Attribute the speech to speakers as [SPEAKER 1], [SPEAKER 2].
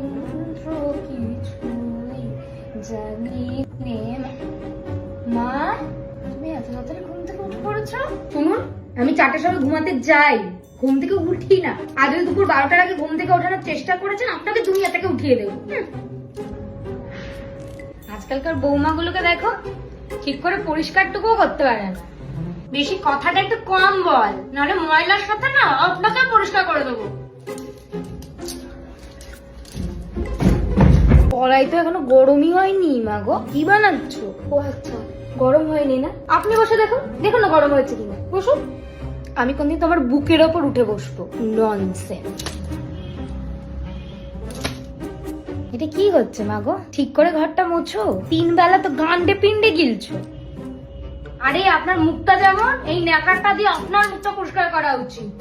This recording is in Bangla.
[SPEAKER 1] মন্ত্র কিছুই জানি নে। মা, তুমি এত তাড়াতাড়ি ঘুম থেকে উঠে পড়েছো? শুনুন, আমি 4টার সময় ঘুমাতে যাই, ঘুম থেকে উঠি না। আজ যদি দুপুর 12টার আগে ঘুম থেকে ওঠানোর চেষ্টা করেছেন, আপনাকে দুনিয়া থেকে উঠিয়ে দেবো। আজকালকার বৌমাগুলোকে দেখো, ঠিক করে পরিষ্কারটুকুও করতে পারে না। বেশি কথাটা একটু কম বল, নাহলে ময়লার সাথে না আপনাকে পরিষ্কার করে দেবো। কড়াই তো এখনো গরমই হয়নি। মা গো, কি বানাচ্ছ? ও আচ্ছা, গরম হয়নি না? আপনি বসে দেখুন, দেখুন না গরম হয়েছে কিনা। বসুন, আমি কোনদিন তোমার বুকের ওপর উঠে বসবো? ননসেন্স। এটা কি হচ্ছে মা গো? ঠিক করে ঘরটা মোছো। 3 বেলা তো গান্ডে পিন্ডে গিলছো। আরে আপনার মুখটা যেমন, এই ন্যাকারটা দিয়ে আপনার মুখটা পরিষ্কার করা উচিত।